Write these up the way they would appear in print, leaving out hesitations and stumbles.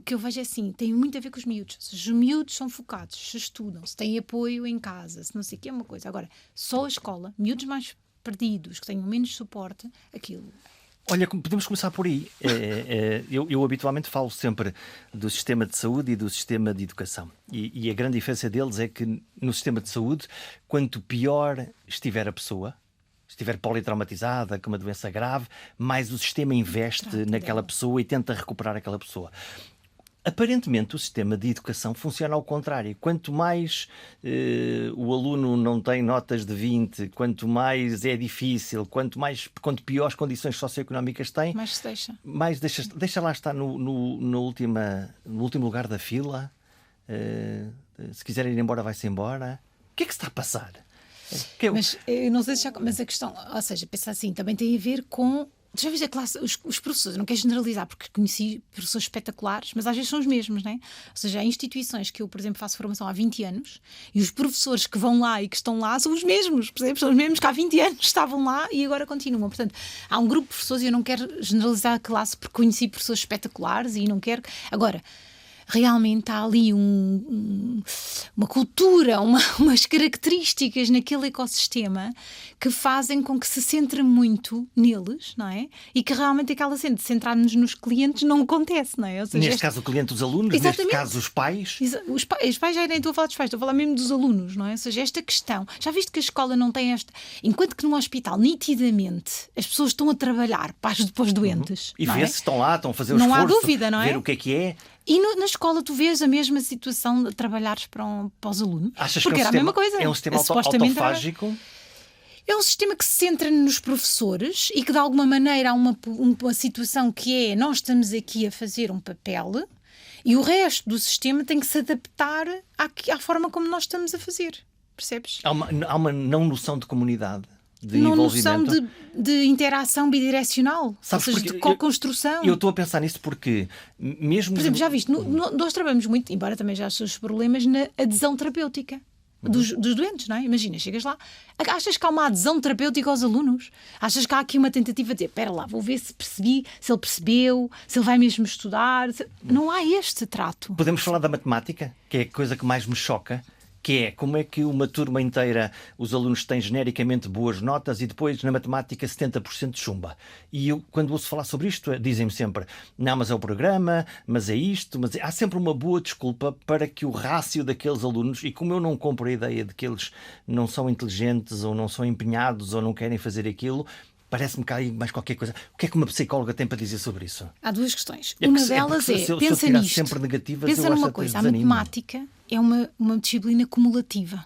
que eu vejo é assim, tem muito a ver com os miúdos. Ou seja, os miúdos são focados, se estudam, se têm apoio em casa, se não sei o que é uma coisa. Agora, só a escola, miúdos mais perdidos, que tenham menos suporte, aquilo... Olha, podemos começar por aí. Eu habitualmente falo sempre do sistema de saúde e do sistema de educação. E a grande diferença deles é que no sistema de saúde, quanto pior estiver a pessoa, estiver politraumatizada, com uma doença grave, mais o sistema investe naquela pessoa e tenta recuperar aquela pessoa. Aparentemente, o sistema de educação funciona ao contrário. Quanto mais o aluno não tem notas de 20, quanto mais é difícil, quanto piores condições socioeconómicas tem, mais se deixa lá estar no último lugar da fila. Se quiser ir embora, vai-se embora. O que é que se está a passar? Mas eu não sei se mas a questão, ou seja, pensar assim, também tem a ver com... Já viste a classe, os professores, eu não quero generalizar porque conheci professores espetaculares, mas às vezes são os mesmos, não é? Ou seja, há instituições que eu, por exemplo, faço formação há 20 anos e os professores que vão lá e que estão lá são os mesmos, por exemplo, são os mesmos que há 20 anos estavam lá e agora continuam. Portanto, há um grupo de professores e eu não quero generalizar a classe porque conheci professores espetaculares e não quero... Agora, realmente há ali uma cultura, umas características naquele ecossistema que fazem com que se centre muito neles, não é? E que realmente aquela cena de centrar-nos nos clientes não acontece, não é? Ou seja, neste caso o cliente, os alunos, exatamente. Neste caso os pais. Os pais já nem estou a falar dos pais, estou a falar mesmo dos alunos, não é? Ou seja, esta questão, já viste que a escola não tem esta... Enquanto que no hospital, nitidamente, as pessoas estão a trabalhar para os doentes. E vê-se, estão lá, estão a fazer o não esforço, há dúvida, não é? ver o que é. E na escola tu vês a mesma situação de trabalhares para os alunos? Achas porque que era a mesma coisa. É um sistema autofágico? É um sistema que se centra nos professores e que de alguma maneira há uma situação que é nós estamos aqui a fazer um papel e o resto do sistema tem que se adaptar à forma como nós estamos a fazer. Percebes? Há uma não noção de comunidade. De não envolvimento. Noção de interação bidirecional. Sabes, ou seja, de co-construção. Eu estou a pensar nisso porque mesmo... Por exemplo, já viste, nós trabalhamos muito, embora também já seus problemas, na adesão terapêutica dos doentes, não é? Imagina, chegas lá, achas que há uma adesão terapêutica aos alunos? Achas que há aqui uma tentativa de dizer, espera lá, vou ver se percebi, se ele percebeu, se ele vai mesmo estudar. Não há este trato. Podemos falar da matemática, que é a coisa que mais me choca. Que é, como é que uma turma inteira os alunos têm genericamente boas notas e depois na matemática 70% de chumba. E eu, quando ouço falar sobre isto, dizem-me sempre, não, mas é o programa, mas é isto, mas há sempre uma boa desculpa para que o rácio daqueles alunos, e como eu não compro a ideia de que eles não são inteligentes ou não são empenhados ou não querem fazer aquilo, parece-me que há aí mais qualquer coisa. O que é que uma psicóloga tem para dizer sobre isso? Há duas questões. Uma delas é, pensa nisto, sempre negativas, pensa numa coisa, a matemática é uma disciplina cumulativa.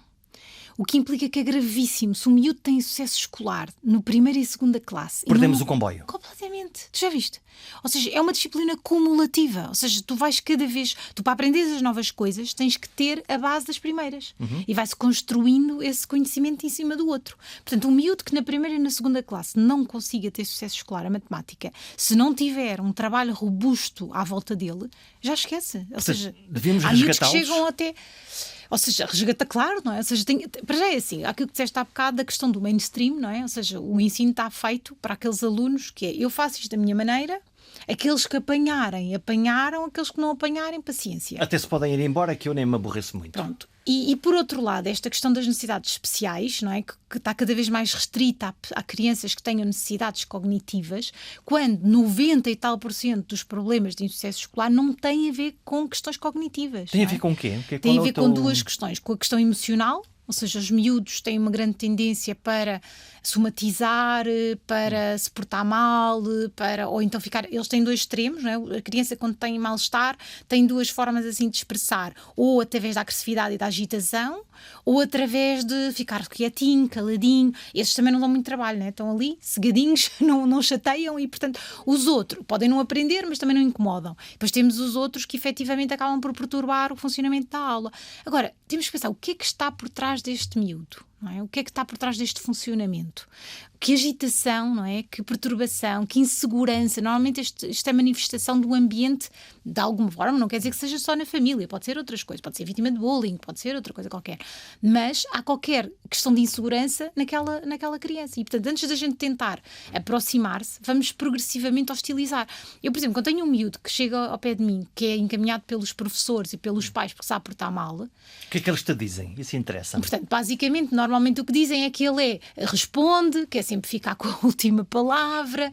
O que implica que é gravíssimo. Se o miúdo tem sucesso escolar no primeira e segunda classe... Perdemos o comboio. Completamente. Tu já viste? Ou seja, é uma disciplina cumulativa. Ou seja, tu vais cada vez... Tu, para aprender as novas coisas, tens que ter a base das primeiras. E vai-se construindo esse conhecimento em cima do outro. Portanto, um miúdo que na primeira e na segunda classe não consiga ter sucesso escolar a matemática, se não tiver um trabalho robusto à volta dele, já esquece. Ou seja, devíamos há miúdos que resgatá-los? chegam até... Ou seja, resgata, claro, não é? Ou seja, para já é assim, aquilo que disseste há bocado da questão do mainstream, não é? Ou seja, o ensino está feito para aqueles alunos que é, eu faço isto da minha maneira, aqueles que apanharem, apanharam, aqueles que não apanharem, paciência. Até se podem ir embora, que eu nem me aborreço muito. Pronto. E por outro lado, esta questão das necessidades especiais, não é? Que está cada vez mais restrita a crianças que tenham necessidades cognitivas, quando 90 e tal % dos problemas de insucesso escolar não têm a ver com questões cognitivas. Tem a ver com o quê? Tem a ver com duas questões. Com a questão emocional, ou seja, os miúdos têm uma grande tendência para somatizar, para se portar mal, ou então ficar... Eles têm dois extremos, não é? A criança, quando tem mal-estar, tem duas formas assim de expressar, ou através da agressividade e da agitação, ou através de ficar quietinho, caladinho. Esses também não dão muito trabalho, né? Estão ali, cegadinhos, não chateiam e, portanto, os outros podem não aprender, mas também não incomodam. Depois temos os outros que efetivamente acabam por perturbar o funcionamento da aula. Agora, temos que pensar, o que é que está por trás deste miúdo? não é? O que é que está por trás deste funcionamento? Que agitação, não é? Que perturbação, que insegurança. Normalmente isto é manifestação do ambiente de alguma forma, não quer dizer que seja só na família, pode ser outras coisas, pode ser vítima de bullying, pode ser outra coisa qualquer. Mas há qualquer questão de insegurança naquela criança. E, portanto, antes da gente tentar aproximar-se, vamos progressivamente hostilizar. Eu, por exemplo, quando tenho um miúdo que chega ao pé de mim, que é encaminhado pelos professores e pelos pais porque sabe portar mal. O que é que eles te dizem? Isso interessa. Portanto, basicamente, normalmente o que dizem é que ele responde, quer sempre ficar com a última palavra,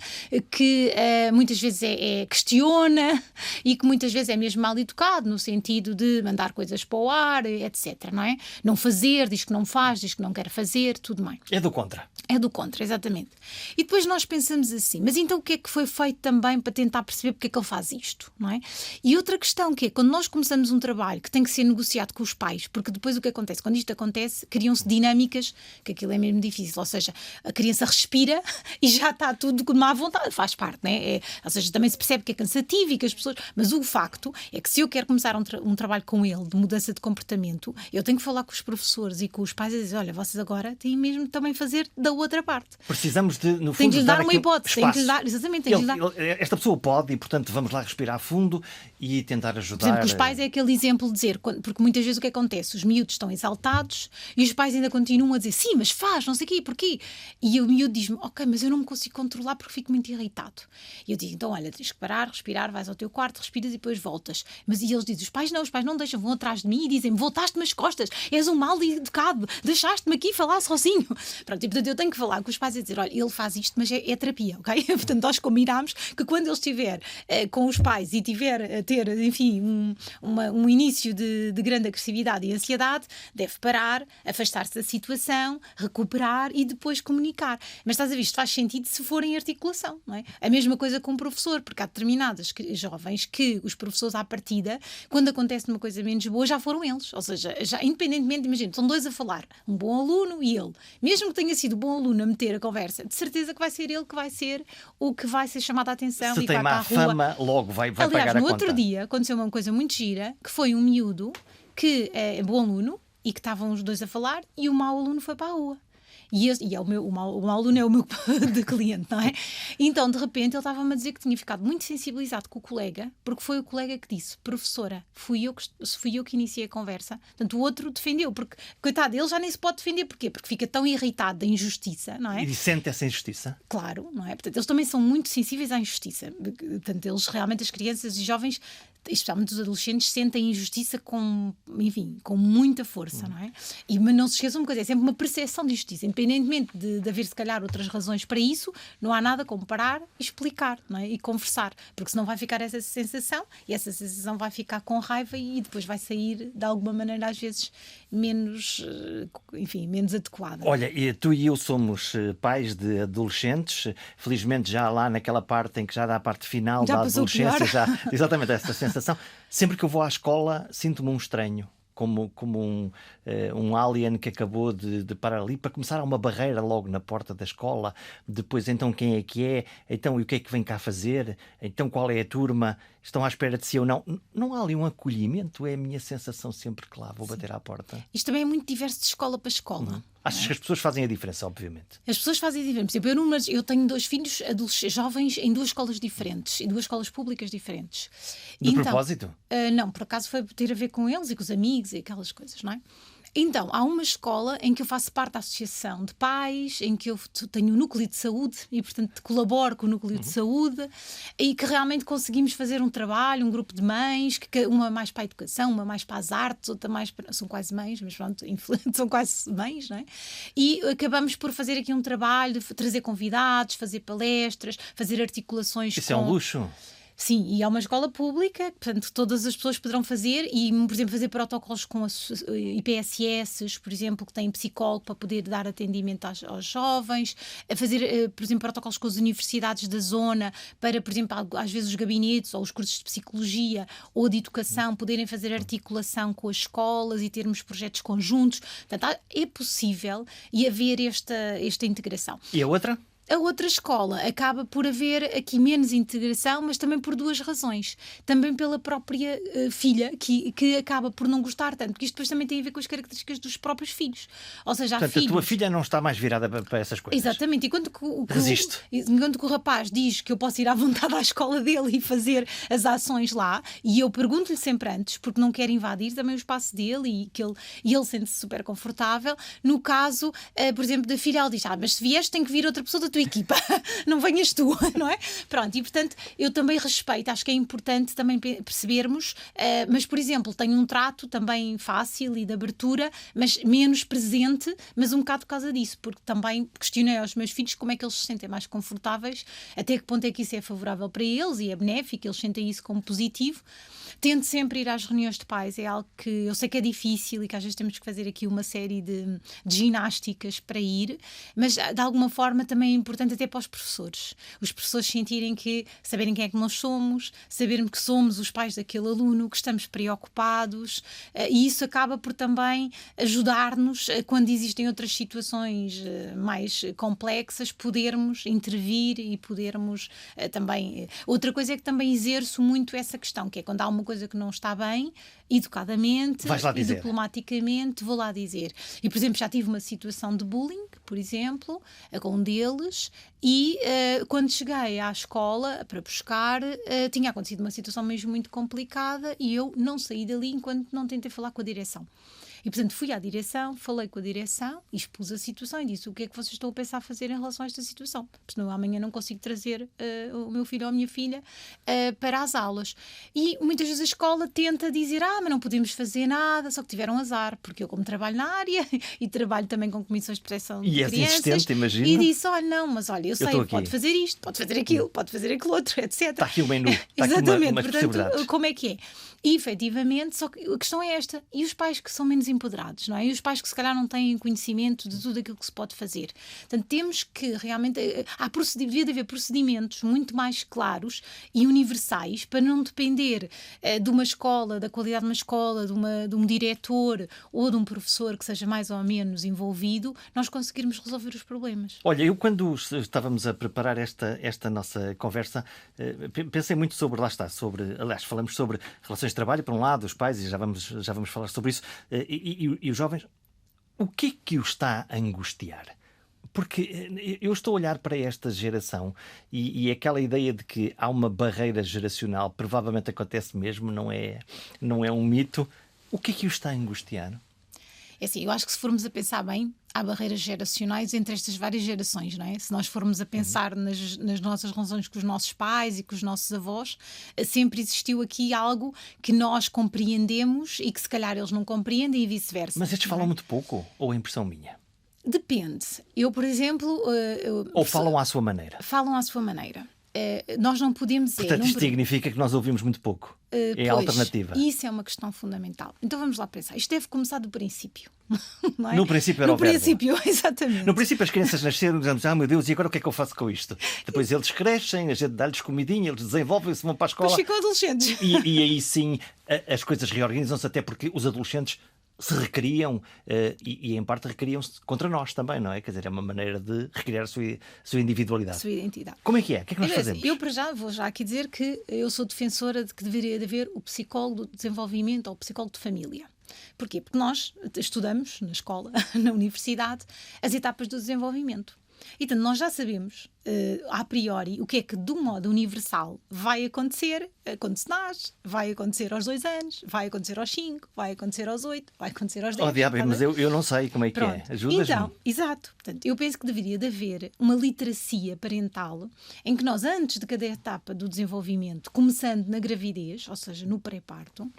que muitas vezes questiona e que muitas vezes é mesmo mal educado, no sentido de mandar coisas para o ar, etc. Não é? Não fazer, diz que não faz, diz que não quer fazer, tudo mais. É do contra. É do contra, exatamente. E depois nós pensamos assim, mas então o que é que foi feito também para tentar perceber porque é que ele faz isto, não é? E outra questão que é, quando nós começamos um trabalho que tem que ser negociado com os pais, porque depois o que acontece? Quando isto acontece, criam-se dinâmicas, que aquilo é mesmo difícil, ou seja, a criança respira e já está tudo com má vontade, faz parte, não é? Ou seja, também se percebe que é cansativo e que as pessoas... Mas o facto é que se eu quero começar um trabalho com ele, de mudança de comportamento, eu tenho que falar com os professores e com os pais e dizer, olha, vocês agora têm mesmo também fazer da outra parte. Precisamos de, no fundo, tem de lhe dar uma aqui hipótese, tem de lhe dar, exatamente, tem de lhe dar. Esta pessoa pode e, portanto, vamos lá respirar fundo e tentar ajudar. Por exemplo, que os pais é aquele exemplo de dizer, porque muitas vezes o que acontece? Os miúdos estão exaltados e os pais ainda continuam a dizer, sim, mas faz, não sei o quê, porquê? E o miúdo diz-me, ok, mas eu não me consigo controlar porque fico muito irritado. E eu digo, então olha, tens que parar, respirar, vais ao teu quarto, respiras e depois voltas. Mas e eles dizem, os pais não deixam, vão atrás de mim e dizem, voltaste-me as costas, és um mal educado, deixaste-me aqui falar sozinho. Pronto, e portanto eu tenho que falar com os pais e dizer, olha, ele faz isto, mas é terapia, ok? Portanto, nós combinámos que quando ele estiver com os pais e tiver a ter, enfim, um início de grande agressividade e ansiedade, deve parar, afastar-se da situação, recuperar e depois comunicar. Mas estás a ver, isto faz sentido se for em articulação, não é? A mesma coisa com o professor, porque há determinadas jovens que os professores à partida, quando acontece uma coisa menos boa, já foram eles. Ou seja, já independentemente, imagina, são dois a falar, um bom aluno e ele. Mesmo que tenha sido bom aluno a meter a conversa, de certeza que vai ser ele que vai ser o que vai ser chamado a atenção. Se e tem vai má para a rua. fama, logo vai Aliás, pagar a conta. no outro dia aconteceu uma coisa muito gira, que foi um miúdo que é bom aluno e que estavam os dois a falar e o mau aluno foi para a rua. E é o mau aluno é o meu de cliente, não é? Então, de repente, ele estava-me a dizer que tinha ficado muito sensibilizado com o colega, porque foi o colega que disse, professora, fui eu que iniciei a conversa. Portanto, o outro defendeu, porque, coitado, ele já nem se pode defender. Porquê? Porque fica tão irritado da injustiça, não é? E sente essa injustiça? Claro, não é? Portanto, eles também são muito sensíveis à injustiça. Portanto, eles realmente, as crianças e jovens, especialmente os adolescentes, sentem injustiça com muita força, não é? Mas não se esqueçam uma coisa, é sempre uma percepção de justiça, independentemente de haver se calhar outras razões para isso, não há nada como parar e explicar, não é? E conversar, porque senão vai ficar essa sensação e essa sensação vai ficar com raiva e depois vai sair de alguma maneira às vezes menos adequada. Olha, tu e eu somos pais de adolescentes, felizmente já lá naquela parte em que já dá a parte final já da adolescência, já, exatamente essa sensação. Sempre que eu vou à escola sinto-me um estranho, como um alien que acabou de parar ali. Para começar, há uma barreira logo na porta da escola. Depois, então, quem é que é? Então, e o que é que vem cá fazer? Então, qual é a turma? Estão à espera de si ou não? Não há ali um acolhimento? É a minha sensação sempre que lá vou bater à porta. Isto também é muito diverso de escola para escola. Achas que as pessoas fazem a diferença, obviamente? As pessoas fazem a diferença. Por exemplo, eu tenho 2 filhos jovens em 2 escolas diferentes, em 2 escolas públicas diferentes. De propósito? Não, por acaso foi ter a ver com eles e com os amigos e aquelas coisas, não é? Então, há uma escola em que eu faço parte da associação de pais, em que eu tenho um núcleo de saúde e, portanto, colaboro com o núcleo de saúde e que realmente conseguimos fazer um trabalho, um grupo de mães, uma mais para a educação, uma mais para as artes, outra mais para... São quase mães, mas pronto, são quase mães, não é? E acabamos por fazer aqui um trabalho, de trazer convidados, fazer palestras, fazer articulações. Isso é um luxo. Sim, e é uma escola pública, portanto todas as pessoas poderão fazer e, por exemplo, fazer protocolos com IPSS, por exemplo, que têm psicólogo para poder dar atendimento aos jovens, a fazer, por exemplo, protocolos com as universidades da zona para, por exemplo, às vezes os gabinetes ou os cursos de psicologia ou de educação poderem fazer articulação com as escolas e termos projetos conjuntos. Portanto, é possível e haver esta integração. E a outra? A outra escola acaba por haver aqui menos integração, mas também por duas razões. Também pela própria filha, que acaba por não gostar tanto, porque isto depois também tem a ver com as características dos próprios filhos. Ou seja, há Portanto, filhos... a tua filha não está mais virada para essas coisas. Exatamente, enquanto Resiste. enquanto que o rapaz diz que eu posso ir à vontade à escola dele e fazer as ações lá, e eu pergunto-lhe sempre antes, porque não quero invadir também o espaço dele e ele sente-se super confortável. No caso, por exemplo, da filha, ela diz: mas se vieres tem que vir outra pessoa da tua equipa, não venhas tu, não é? Pronto, e portanto eu também respeito, acho que é importante também percebermos, mas por exemplo, tenho um trato também fácil e de abertura, mas menos presente, mas um bocado por causa disso, porque também questionei aos meus filhos como é que eles se sentem mais confortáveis, até que ponto é que isso é favorável para eles e é benéfico, eles sentem isso como positivo. Tento sempre ir às reuniões de pais, é algo que eu sei que é difícil e que às vezes temos que fazer aqui uma série de ginásticas para ir, mas de alguma forma também é importante até para os professores. Os professores sentirem saberem quem é que nós somos, sabermos que somos os pais daquele aluno, que estamos preocupados, e isso acaba por também ajudar-nos, quando existem outras situações mais complexas, podermos intervir e podermos também... Outra coisa é que também exerço muito essa questão, que é quando há uma coisa que não está bem, educadamente e diplomaticamente vou lá dizer. E, por exemplo, já tive uma situação de bullying, por exemplo, com um deles, e quando cheguei à escola para buscar, tinha acontecido uma situação mesmo muito complicada e eu não saí dali enquanto não tentei falar com a direção. E, portanto, fui à direção, falei com a direção, expus a situação e disse: o que é que vocês estão a pensar fazer em relação a esta situação? Porque senão amanhã não consigo trazer o meu filho ou a minha filha para as aulas. E muitas vezes a escola tenta dizer: mas não podemos fazer nada, só que tiveram azar, porque eu, como trabalho na área e trabalho também com comissões de proteção de crianças, insistente, imagino. E disse: não, mas olha, eu sei, pode fazer isto, pode fazer aquilo, pode fazer aquilo outro, etc. Está aqui o menu, está exatamente, aqui umas portanto, possibilidades. como é que é? E, efetivamente, só que a questão é esta. E os pais que são menos empoderados, não é? E os pais que se calhar não têm conhecimento de tudo aquilo que se pode fazer. Portanto, temos que realmente... devia de haver procedimentos muito mais claros e universais para não depender de uma escola, da qualidade de uma escola, de um diretor ou de um professor que seja mais ou menos envolvido, nós conseguirmos resolver os problemas. Olha, eu quando estávamos a preparar esta nossa conversa, pensei muito sobre, aliás, falamos sobre relações de trabalho, por um lado, os pais, e já vamos falar sobre isso, e os jovens. O que é que o está a angustiar? Porque eu estou a olhar para esta geração e aquela ideia de que há uma barreira geracional, provavelmente acontece mesmo, não é um mito. O que é que o está a angustiar? É assim, eu acho que se formos a pensar bem, há barreiras geracionais entre estas várias gerações, não é? Se nós formos a pensar nas nossas relações com os nossos pais e com os nossos avós, sempre existiu aqui algo que nós compreendemos e que se calhar eles não compreendem e vice-versa. Mas estes falam muito pouco, ou é impressão minha? Depende. Eu, por exemplo... Ou falam à sua maneira? Falam à sua maneira. Nós não podemos dizer... Portanto, isto significa que nós ouvimos muito pouco. É a alternativa. Isso é uma questão fundamental. Então vamos lá pensar. Isto deve começar do princípio. Não é? No princípio era o verbo. No princípio, exatamente. No princípio as crianças nasceram e dizemos: meu Deus, e agora o que é que eu faço com isto? Depois eles crescem, a gente dá-lhes comidinha, eles desenvolvem-se, vão para a escola. Depois ficam adolescentes. E aí sim as coisas reorganizam-se, até porque os adolescentes se recriam e em parte recriam-se contra nós também, não é? Quer dizer, é uma maneira de recriar a sua individualidade. A sua identidade. Como é que é? O que é que nós fazemos? Eu, para já, vou já aqui dizer que eu sou defensora de que deveria de haver o psicólogo de desenvolvimento ou o psicólogo de família. Porquê? Porque nós estudamos na escola, na universidade, as etapas do desenvolvimento. Então, nós já sabemos, a priori, o que é que, de um modo universal, vai acontecer quando se nasce, vai acontecer aos 2 anos, vai acontecer aos 5, vai acontecer aos 8, vai acontecer aos 10. Diabo, mas eu não sei como é que Pronto. é. Ajudas-me? Então, exato. Portanto, eu penso que deveria de haver uma literacia parental em que nós, antes de cada etapa do desenvolvimento, começando na gravidez, ou seja, no pré-parto,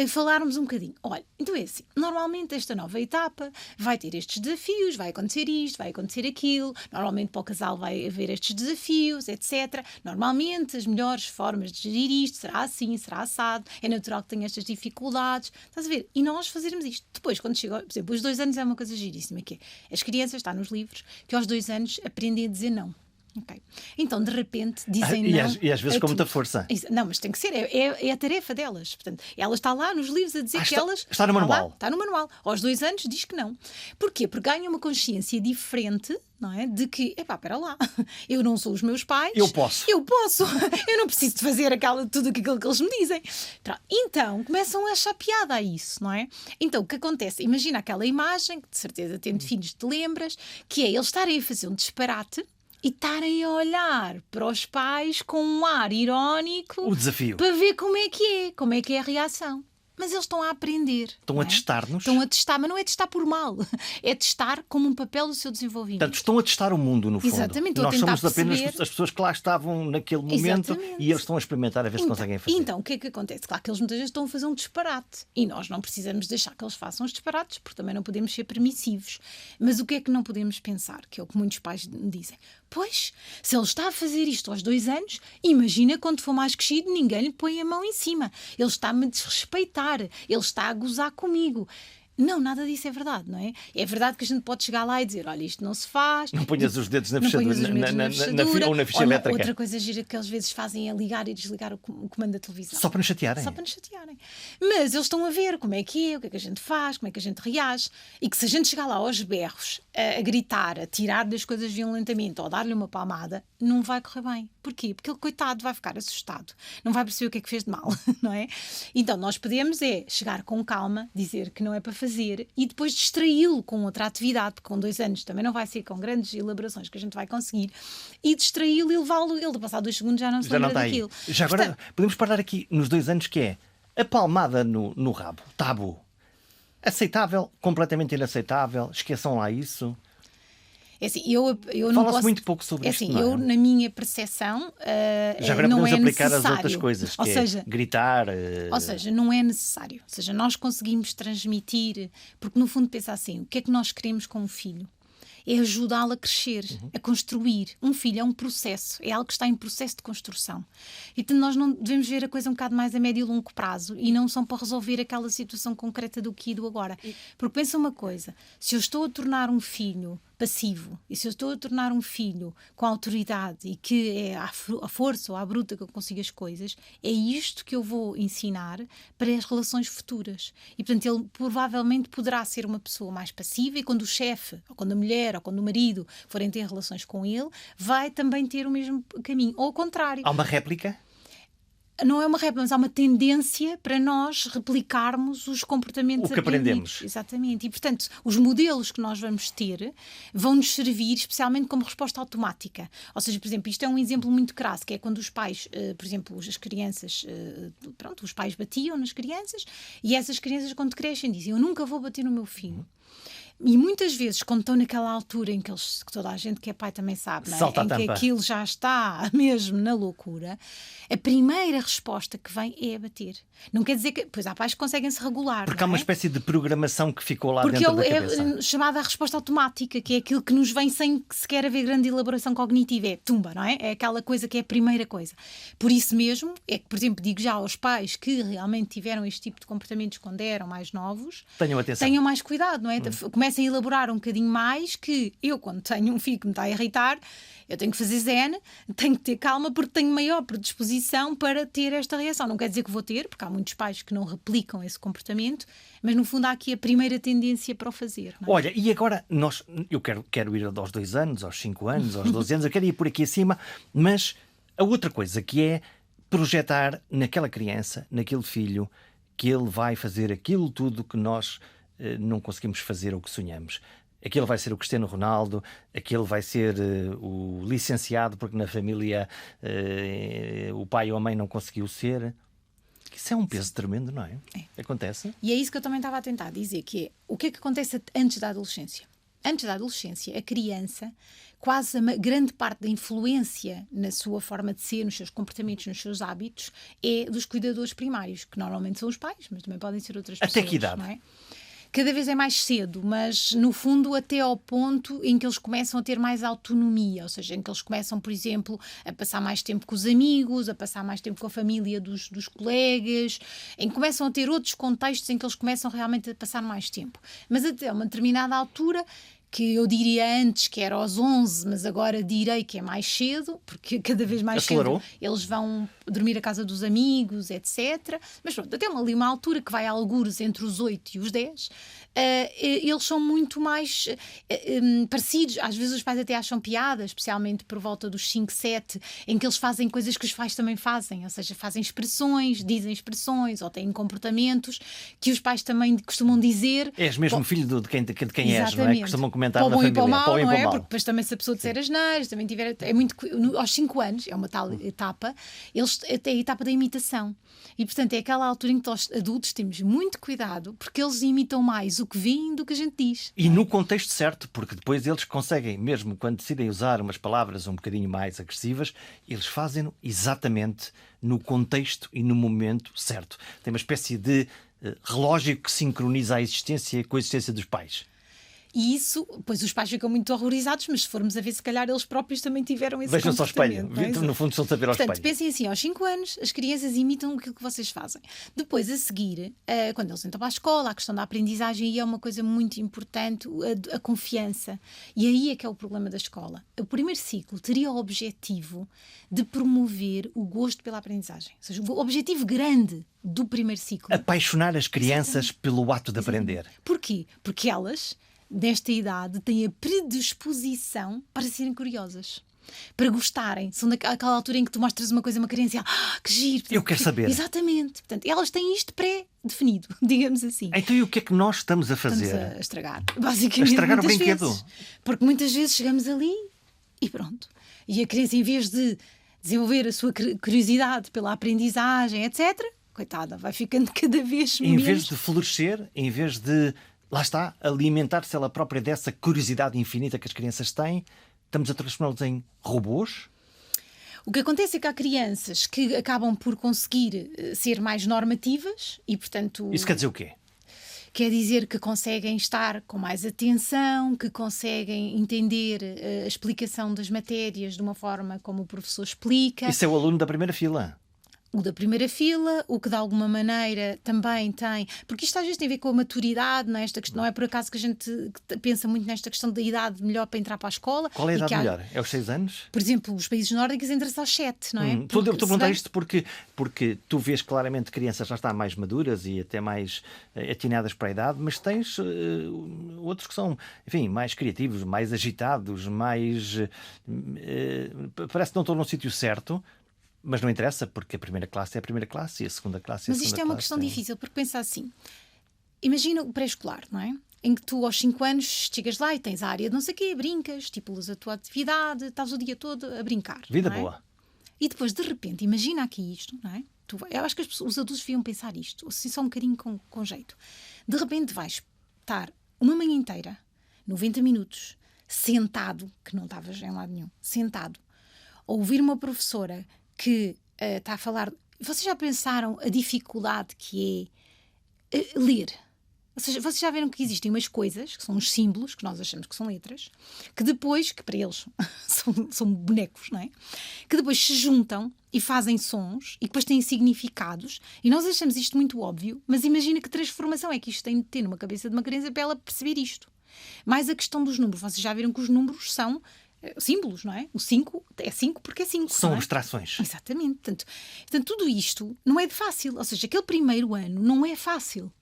falarmos um bocadinho. Olha, então é assim, normalmente esta nova etapa vai ter estes desafios, vai acontecer isto, vai acontecer aquilo, normalmente para o casal vai haver estes desafios, etc. Normalmente as melhores formas de gerir isto será assim, será assado, é natural que tenha estas dificuldades, estás a ver? E nós fazermos isto. Depois, quando chega, por exemplo, os 2 anos é uma coisa giríssima, que é, as crianças, está nos livros, que aos 2 anos aprendem a dizer não. Ok. Então, de repente, dizem não. E às vezes a com muita tudo. força. Não, mas tem que ser, é a tarefa delas. Portanto, ela está lá nos livros a dizer que elas. Está no manual. Está no manual. Aos 2 anos diz que não. Porquê? Porque ganha uma consciência diferente, não é? De que, espera lá, eu não sou os meus pais. Eu posso. Eu não preciso de fazer tudo aquilo que eles me dizem. Então, começam a achar piada a isso, não é? Então, o que acontece? Imagina aquela imagem, que de certeza tendo filhos te lembras, que é eles estarem a fazer um disparate e estarem a olhar para os pais com um ar irónico. O desafio. Para ver como é que é a reação. Mas eles estão a aprender. Estão a testar-nos. Estão a testar, mas não é testar por mal. É testar como um papel do seu desenvolvimento. Portanto, estão a testar o mundo, no fundo. Exatamente. Nós somos perceber... apenas as pessoas que lá estavam naquele momento. Exatamente. E eles estão a experimentar a ver se conseguem fazer. Então, o que é que acontece? Claro que eles muitas vezes estão a fazer um disparate. E nós não precisamos deixar que eles façam os disparates, porque também não podemos ser permissivos. Mas o que é que não podemos pensar? Que é o que muitos pais me dizem. Pois, se ele está a fazer isto aos 2 anos, imagina quando for mais crescido, ninguém lhe põe a mão em cima. Ele está-me a desrespeitar. Ele está a gozar comigo. Não, nada disso é verdade, não é? É verdade que a gente pode chegar lá e dizer, olha, isto não se faz. Não ponhas os dedos na fechadura, ou na ficha métrica. Outra coisa gira que às vezes fazem é ligar e desligar o comando da televisão. Só para nos chatearem. Só para nos chatearem. Mas eles estão a ver como é que é, o que é que a gente faz, como é que a gente reage. E que se a gente chegar lá aos berros, a gritar, a tirar-lhe as coisas violentamente ou dar-lhe uma palmada, não vai correr bem. Porquê? Porque ele, coitado, vai ficar assustado. Não vai perceber o que é que fez de mal, não é? Então, nós podemos chegar com calma, dizer que não é para fazer e depois distraí-lo com outra atividade, porque com 2 anos também não vai ser com grandes elaborações que a gente vai conseguir, e distraí-lo e levá-lo, ele de passar 2 segundos já não se lembra daquilo. Já agora, portanto, podemos parar aqui nos 2 anos, que é a palmada no rabo, tabu. Aceitável, completamente inaceitável, esqueçam lá isso. É assim, eu não Fala-se posso... muito pouco sobre isto, assim, não é? eu, na minha percepção, já agora não podemos é aplicar necessário. as outras coisas, Ou que seja, é gritar. Ou seja, não é necessário. Ou seja, nós conseguimos transmitir, porque no fundo pensa assim, o que é que nós queremos com o filho? É ajudá-lo a crescer, a construir. Um filho é um processo, é algo que está em processo de construção. Então nós não devemos ver a coisa um bocado mais a médio e longo prazo e não são para resolver aquela situação concreta do aqui e do agora. Porque pensa uma coisa, se eu estou a tornar um filho passivo e se eu estou a tornar um filho com autoridade e que é à força ou à bruta que eu consigo as coisas, é isto que eu vou ensinar para as relações futuras. E portanto ele provavelmente poderá ser uma pessoa mais passiva e quando o chefe, ou quando a mulher, ou quando o marido forem ter relações com ele, vai também ter o mesmo caminho. Ou ao contrário. Há uma réplica? Não é uma réplica, mas há uma tendência para nós replicarmos os comportamentos o que aprendidos. aprendemos. Exatamente. E, portanto, os modelos que nós vamos ter vão-nos servir especialmente como resposta automática. Ou seja, por exemplo, isto é um exemplo muito crasso, que é quando os pais, por exemplo, as crianças, os pais batiam nas crianças e essas crianças, quando crescem, dizem, eu nunca vou bater no meu filho. E muitas vezes, quando estão naquela altura em que toda a gente que é pai também sabe, não é? Salta a em que tampa. aquilo já está mesmo na loucura, a primeira resposta que vem é bater. Não quer dizer que... Pois há pais que conseguem se regular. Porque não há uma é? espécie de programação que ficou lá Porque dentro da é cabeça. chamada a resposta automática, que é aquilo que nos vem sem sequer haver grande elaboração cognitiva. É tumba, não é? É aquela coisa que é a primeira coisa. Por isso mesmo, é que, por exemplo, digo já aos pais que realmente tiveram este tipo de comportamentos quando eram mais novos, Tenham atenção. tenham mais cuidado, não é? Comecem a elaborar um bocadinho mais que eu, quando tenho um filho que me está a irritar, eu tenho que fazer zen, tenho que ter calma porque tenho maior predisposição para ter esta reação. Não quer dizer que vou ter, porque há muitos pais que não replicam esse comportamento, mas no fundo há aqui a primeira tendência para o fazer. Não é? Olha, e agora eu quero ir aos 2 anos, aos 5 anos, aos 12 anos, eu quero ir por aqui acima, mas a outra coisa que é projetar naquela criança, naquele filho, que ele vai fazer aquilo tudo que nós não conseguimos fazer ou que sonhamos. Aquele vai ser o Cristiano Ronaldo, aquele vai ser o licenciado porque na família o pai ou a mãe não conseguiu ser. Isso é um peso tremendo, não é? Acontece. E é isso que eu também estava a tentar dizer, que é o que é que acontece antes da adolescência. Antes da adolescência, a criança, quase a grande parte da influência na sua forma de ser, nos seus comportamentos, nos seus hábitos, é dos cuidadores primários, que normalmente são os pais, mas também podem ser outras pessoas. Até que idade? Não é? Cada vez é mais cedo, mas no fundo até ao ponto em que eles começam a ter mais autonomia, ou seja, em que eles começam, por exemplo, a passar mais tempo com os amigos, a passar mais tempo com a família dos colegas, em que começam a ter outros contextos em que eles começam realmente a passar mais tempo. Mas até uma determinada altura, que eu diria antes que era aos 11, mas agora direi que é mais cedo, porque cada vez mais Acelerou. cedo eles vão dormir à casa dos amigos, etc. Mas pronto, até ali uma altura que vai a algures entre os 8 e os 10, eles são muito mais parecidos. Às vezes os pais até acham piada, especialmente por volta dos 5, 7, em que eles fazem coisas que os pais também fazem, ou seja, fazem expressões, dizem expressões ou têm comportamentos que os pais também costumam dizer. És mesmo filho de quem és, não é? Exatamente. Costumam comentar Para o na bom família. e para o mal, Para o bem e não para o é? mal. Porque depois também se a pessoa disser asneiras, também tiver. Aos 5 anos, é uma tal etapa, eles têm a etapa da imitação. E portanto é aquela altura em que nós adultos temos muito cuidado, porque eles imitam mais o que veem do que a gente diz. E no contexto certo, porque depois eles conseguem, mesmo quando decidem usar umas palavras um bocadinho mais agressivas, eles fazem-no exatamente no contexto e no momento certo. Tem uma espécie de relógio que sincroniza a existência com a existência dos pais. E isso, pois os pais ficam muito horrorizados, mas se formos a ver, se calhar eles próprios também tiveram esse Vejam-se ao espelho. comportamento. Não é? No fundo, são saber ao Portanto, espelho. pensem assim, aos 5 anos as crianças imitam aquilo que vocês fazem. Depois, a seguir, quando eles entram para a escola, a questão da aprendizagem aí é uma coisa muito importante, a confiança. E aí é que é o problema da escola. O primeiro ciclo teria o objetivo de promover o gosto pela aprendizagem. Ou seja, o objetivo grande do primeiro ciclo. Apaixonar as crianças pelo ato de aprender. Porquê? Porque elas, nesta idade, têm a predisposição para serem curiosas, para gostarem. São daquela altura em que tu mostras uma coisa a uma criança e ela, que giro. Portanto, Eu quero saber. Exatamente. Portanto, elas têm isto pré-definido, digamos assim. Então e o que é que nós estamos a fazer? Estamos a estragar, basicamente. A estragar o muitas brinquedo. vezes. Porque muitas vezes chegamos ali e pronto. E a criança, em vez de desenvolver a sua curiosidade pela aprendizagem, etc., coitada, vai ficando cada vez Em menos. vez de florescer, em vez de, lá está, alimentar-se ela própria dessa curiosidade infinita que as crianças têm, estamos a transformá-los em robôs? O que acontece é que há crianças que acabam por conseguir ser mais normativas e, portanto... Isso quer dizer o quê? Quer dizer que conseguem estar com mais atenção, que conseguem entender a explicação das matérias de uma forma como o professor explica. Isso é o aluno da primeira fila. O da primeira fila, o que de alguma maneira também tem... Porque isto às vezes tem a ver com a maturidade, não é? Esta questão, não é por acaso que a gente pensa muito nesta questão da idade melhor para entrar para a escola. Qual é a idade melhor? É aos 6 anos? Por exemplo, os países nórdicos entram-se aos 7, não é? Estou a perguntar isto porque tu vês claramente crianças já estão mais maduras e até mais atinadas para a idade, mas tens outros que são, enfim, mais criativos, mais agitados, mais... parece que não estão no sítio certo. Mas não interessa, porque a primeira classe é a primeira classe e a segunda classe é a segunda classe. Mas isto é uma questão difícil, porque pensa assim, imagina o pré-escolar, não é? Em que tu aos 5 anos chegas lá e tens a área de não sei o quê, brincas, estipulas a tua atividade, estás o dia todo a brincar. Vida não é? boa. E depois, de repente, imagina aqui isto, não é? Eu acho que os adultos deviam pensar isto, assim só um bocadinho com jeito. De repente vais estar uma manhã inteira, 90 minutos, sentado, que não estavas em lado nenhum, sentado, a ouvir uma professora que está a falar... Vocês já pensaram a dificuldade que é ler? Ou seja, vocês já viram que existem umas coisas, que são os símbolos, que nós achamos que são letras, que depois, que para eles são bonecos, não é? Que depois se juntam e fazem sons e depois têm significados, e nós achamos isto muito óbvio, mas imagina que transformação é que isto tem de ter numa cabeça de uma criança para ela perceber isto. Mais a questão dos números. Vocês já viram que os números são símbolos, não é? O 5 é 5 porque é 5. São não é? abstrações. Exatamente. Portanto, tudo isto não é de fácil. Ou seja, aquele primeiro ano não é fácil.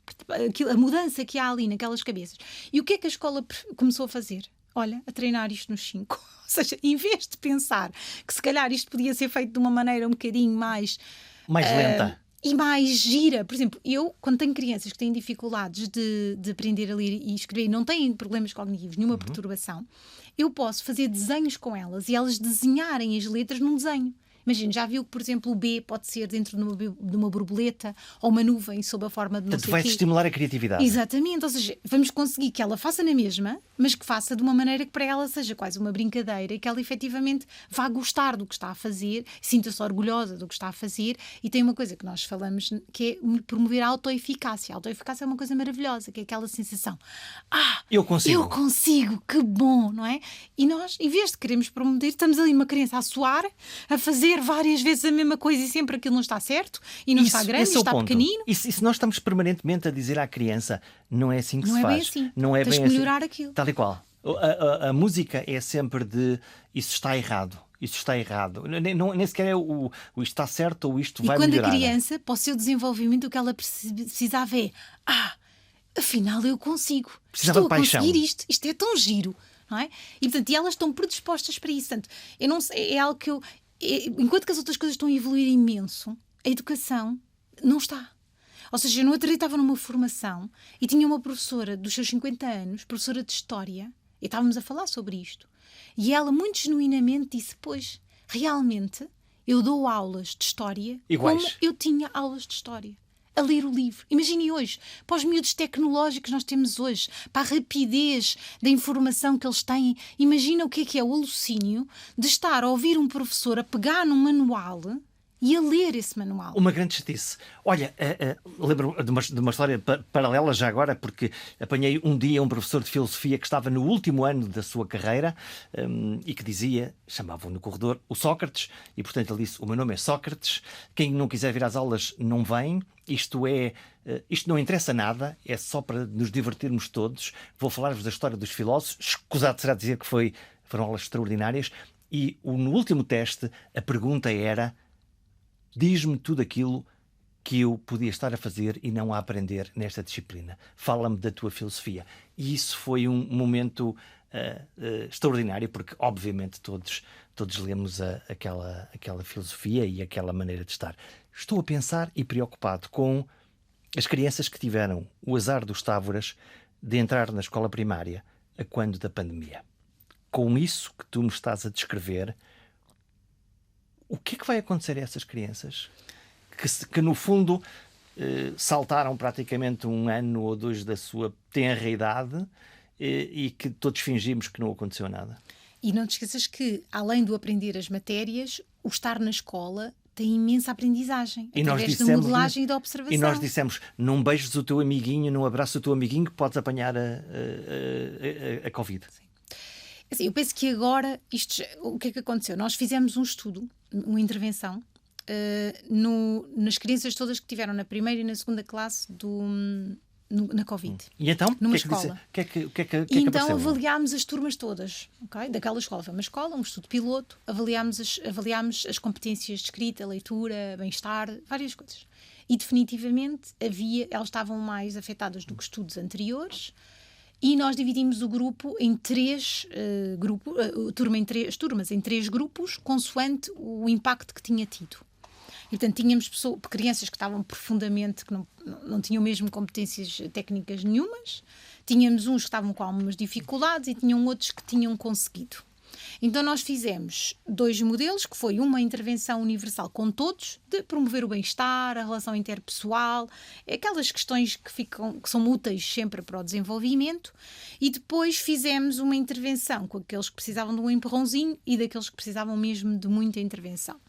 A mudança que há ali naquelas cabeças. E o que é que a escola começou a fazer? Olha, a treinar isto nos 5. Ou seja, em vez de pensar que se calhar isto podia ser feito de uma maneira um bocadinho mais lenta. E mais gira. Por exemplo, eu, quando tenho crianças que têm dificuldades de aprender a ler e escrever e não têm problemas cognitivos, nenhuma perturbação, eu posso fazer desenhos com elas e elas desenharem as letras num desenho. Imagina, já viu que, por exemplo, o B pode ser dentro de uma borboleta ou uma nuvem sob a forma de não Portanto, sei vai quê. estimular a criatividade. Exatamente, ou seja, vamos conseguir que ela faça na mesma, mas que faça de uma maneira que para ela seja quase uma brincadeira e que ela efetivamente vá gostar do que está a fazer, sinta-se orgulhosa do que está a fazer. E tem uma coisa que nós falamos que é promover a autoeficácia. A autoeficácia é uma coisa maravilhosa, que é aquela sensação: eu consigo, que bom, não é? E nós, em vez de queremos promover, estamos ali uma criança a suar, a fazer várias vezes a mesma coisa e sempre aquilo não está certo e não está grande, esse é o está ponto. pequenino. E se nós estamos permanentemente a dizer à criança não é assim que Não se é faz, bem assim. não é Tens bem que melhorar aquilo. Tal e qual. A música é sempre de isso está errado. Isso está errado. Nem sequer é o isto está certo ou isto vai melhorar. E quando a criança, para o seu desenvolvimento, o que ela precisava é afinal eu consigo. Precisava Estou de a paixão. conseguir isto é tão giro. Não é? E, portanto, elas estão predispostas para isso. Portanto, eu não sei, é algo que enquanto que as outras coisas estão a evoluir imenso, a educação não está. Ou seja, eu no outro dia estava numa formação e tinha uma professora dos seus 50 anos, professora de História, e estávamos a falar sobre isto. E ela, muito genuinamente, disse: pois, realmente, eu dou aulas de História iguais, como eu tinha aulas de História. A ler o livro. Imaginem hoje, para os miúdos tecnológicos que nós temos hoje, para a rapidez da informação que eles têm, imagina o que é o alucínio de estar a ouvir um professor a pegar num manual e a ler esse manual. Uma grande chatice. Olha, lembro-me de uma história paralela já agora, porque apanhei um dia um professor de filosofia que estava no último ano da sua carreira e que dizia, chamavam no corredor, o Sócrates, e portanto ele disse: o meu nome é Sócrates, quem não quiser vir às aulas não vem, isto não interessa nada, é só para nos divertirmos todos, vou falar-vos da história dos filósofos, escusado será dizer que foram aulas extraordinárias, e no último teste a pergunta era: diz-me tudo aquilo que eu podia estar a fazer e não a aprender nesta disciplina. Fala-me da tua filosofia. E isso foi um momento extraordinário, porque obviamente todos lemos aquela filosofia e aquela maneira de estar. Estou a pensar e preocupado com as crianças que tiveram o azar dos távoras de entrar na escola primária a quando da pandemia. Com isso que tu me estás a descrever, o que é que vai acontecer a essas crianças que no fundo saltaram praticamente 1 ano ou 2 da sua tenra idade e que todos fingimos que não aconteceu nada? E não te esqueças que, além do aprender as matérias, o estar na escola tem imensa aprendizagem, através da modelagem e da observação. E nós dissemos: não beijes o teu amiguinho, não abraças o teu amiguinho, que podes apanhar a Covid. Sim. Assim, eu penso que agora, o que é que aconteceu? Nós fizemos um estudo, uma intervenção, nas crianças todas que tiveram na primeira e na segunda classe na Covid. E então? Numa escola. O que é que então apareceu? avaliámos as turmas todas, okay? Daquela escola. Foi uma escola, um estudo piloto, avaliámos as competências de escrita, leitura, bem-estar, várias coisas. E definitivamente elas estavam mais afetadas do que estudos anteriores. E nós dividimos o grupo em 3 grupos, as turmas em 3 grupos, consoante o impacto que tinha tido. E, portanto, tínhamos crianças que estavam profundamente, que não tinham mesmo competências técnicas nenhumas, tínhamos uns que estavam com algumas dificuldades e tinham outros que tinham conseguido. Então nós fizemos 2 modelos, que foi uma intervenção universal com todos, de promover o bem-estar, a relação interpessoal, aquelas questões que são úteis sempre para o desenvolvimento, e depois fizemos uma intervenção com aqueles que precisavam de um empurrãozinho e daqueles que precisavam mesmo de muita intervenção.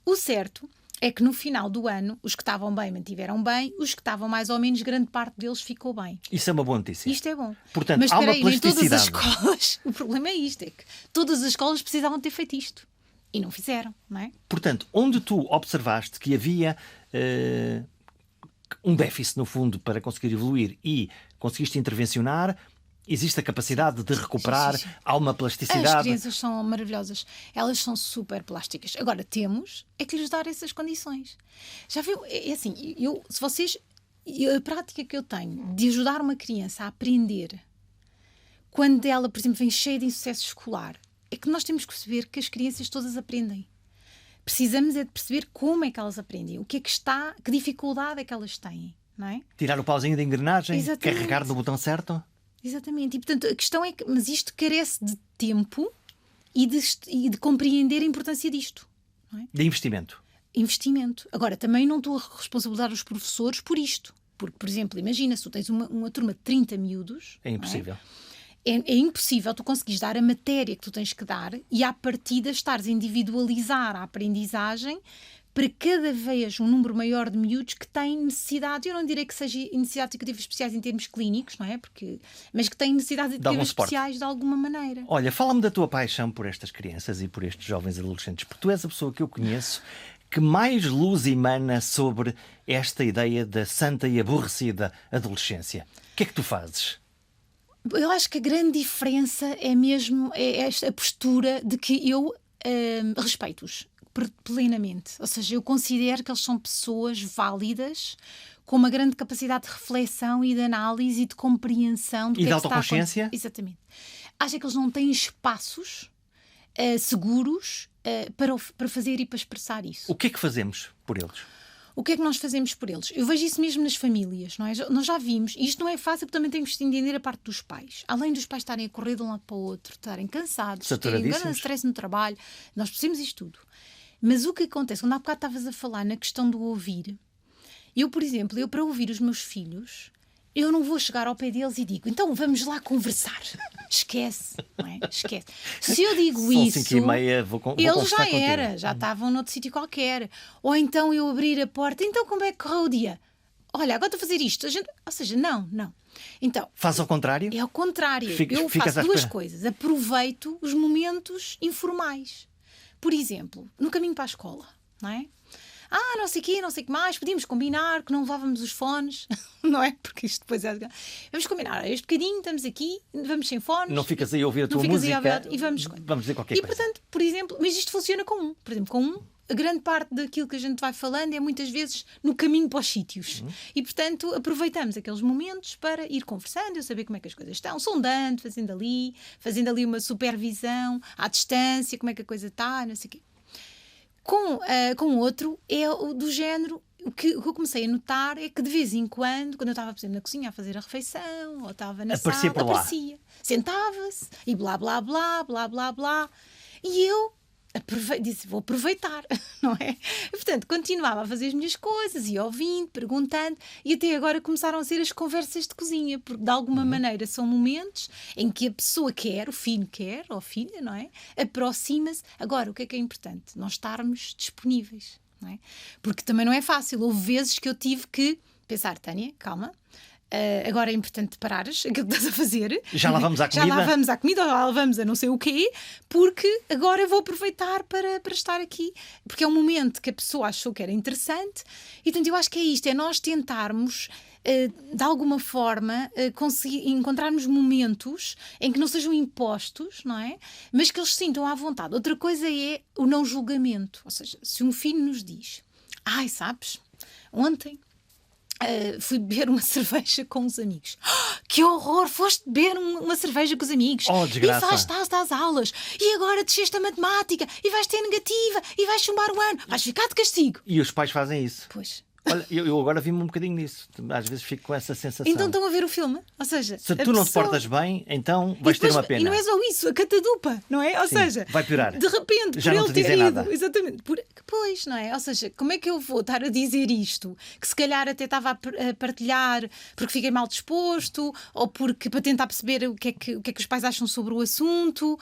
O certo é que no final do ano, os que estavam bem mantiveram bem, os que estavam mais ou menos, grande parte deles ficou bem. Isso é uma boa notícia. Isto é bom. Portanto, mas há uma em todas as plasticidade. escolas, o problema é isto, é que todas as escolas precisavam ter feito isto. E não fizeram, não é? Portanto, onde tu observaste que havia um déficit, no fundo, para conseguir evoluir e conseguiste intervencionar, existe a capacidade de recuperar, sim. há uma plasticidade. As crianças são maravilhosas, elas são super plásticas. Agora, temos é que lhes dar essas condições. Já viu? É assim, a prática que eu tenho de ajudar uma criança a aprender, quando ela, por exemplo, vem cheia de insucesso escolar, é que nós temos que perceber que as crianças todas aprendem. Precisamos é de perceber como é que elas aprendem, o que é que está, que dificuldade é que elas têm, não é? Tirar o pauzinho da engrenagem, Exatamente. carregar no botão certo. Exatamente. E, portanto, a questão é que mas isto carece de tempo e de compreender a importância disto. Não é? De investimento. Investimento. Agora, também não estou a responsabilizar os professores por isto. Porque, por exemplo, imagina se tu tens uma turma de 30 miúdos. É impossível. É impossível tu conseguires dar a matéria que tu tens que dar e, à partida, estares a individualizar a aprendizagem para cada vez um número maior de miúdos que têm necessidade, eu não direi que seja necessidades educativas especiais em termos clínicos, não é? Mas que têm necessidades educativas especiais de alguma maneira. Olha, fala-me da tua paixão por estas crianças e por estes jovens adolescentes, porque tu és a pessoa que eu conheço que mais luz emana sobre esta ideia da santa e aborrecida adolescência. O que é que tu fazes? Eu acho que a grande diferença é mesmo esta a postura de que eu respeito-os plenamente. Ou seja, eu considero que eles são pessoas válidas, com uma grande capacidade de reflexão e de análise e de compreensão do E que de é que está a autoconsciência? acontecer. Exatamente. Acho que eles não têm espaços seguros para fazer e para expressar isso. O que é que fazemos por eles? O que é que nós fazemos por eles? Eu vejo isso mesmo nas famílias, não é? Nós já vimos, e isto não é fácil porque também temos de entender a parte dos pais. Além dos pais estarem a correr de um lado para o outro, estarem cansados, terem um grande stress no trabalho, nós precisamos isto tudo. Mas o que acontece, quando há bocado estavas a falar na questão do ouvir, eu, por exemplo, para ouvir os meus filhos, eu não vou chegar ao pé deles e digo, então vamos lá conversar. Esquece, não é? Esquece. Se eu digo São isso, 5h30, vou eles já contigo. já estavam noutro sítio qualquer. Ou então eu abrir a porta, então como é que correu o dia? Olha, agora estou a fazer isto. Ou seja, não. Então, faz ao contrário? é ao contrário. Eu ficas faço duas coisas. Aproveito os momentos informais. Por exemplo, no caminho para a escola, não é? Não sei o quê, não sei o que mais, podíamos combinar que não levávamos os fones, não é? Porque isto depois é... Vamos combinar, este bocadinho estamos aqui, vamos sem fones. Não ficas aí a ouvir a tua música e vamos dizer qualquer coisa. E, portanto, por exemplo, mas isto funciona com um. Por exemplo, com um, a grande parte daquilo que a gente vai falando é muitas vezes no caminho para os sítios. E, portanto, aproveitamos aqueles momentos para ir conversando, eu saber como é que as coisas estão, sondando, fazendo ali uma supervisão, à distância, como é que a coisa está, não sei o quê. Com outro é o do género. O que eu comecei a notar é que de vez em quando eu estava, por exemplo, na cozinha a fazer a refeição, ou estava na sala, aparecia, sentava-se e blá blá blá blá blá blá, e eu disse, vou aproveitar, não é? E, portanto, continuava a fazer as minhas coisas, ia ouvindo, perguntando, e até agora começaram a ser as conversas de cozinha, porque de alguma maneira são momentos em que a pessoa quer, o filho quer, ou a filha, não é? Aproxima-se. Agora, o que é importante? Nós estarmos disponíveis, não é? Porque também não é fácil. Houve vezes que eu tive que pensar, Tânia, calma. Agora é importante parares aquilo que estás a fazer. Já lá vamos à comida? Já lá vamos à comida, ou já lá vamos a não sei o quê, porque agora eu vou aproveitar para estar aqui. Porque é um momento que a pessoa achou que era interessante. E, portanto, eu acho que é isto, é nós tentarmos, de alguma forma, conseguir encontrarmos momentos em que não sejam impostos, não é? Mas que eles sintam à vontade. Outra coisa é o não julgamento. Ou seja, se um filho nos diz, sabes, ontem fui beber uma cerveja com os amigos. Que horror! Foste beber uma cerveja com os amigos. Desgraça. E estás às aulas. E agora desceste a matemática. E vais ter negativa. E vais chumbar o ano. Vais ficar de castigo. E os pais fazem isso. Pois. Olha, eu agora vi-me um bocadinho nisso. Às vezes fico com essa sensação. Então estão a ver o filme? Ou seja, se tu não te portas bem, então vais ter uma pena. E não é só isso, a catadupa, não é? Ou seja, vai piorar. De repente, já por não ele te ter dizer ido, nada. Exatamente. Pois, não é? Ou seja, como é que eu vou estar a dizer isto? Que se calhar até estava a partilhar porque fiquei mal disposto, ou porque para tentar perceber o que é que os pais acham sobre o assunto,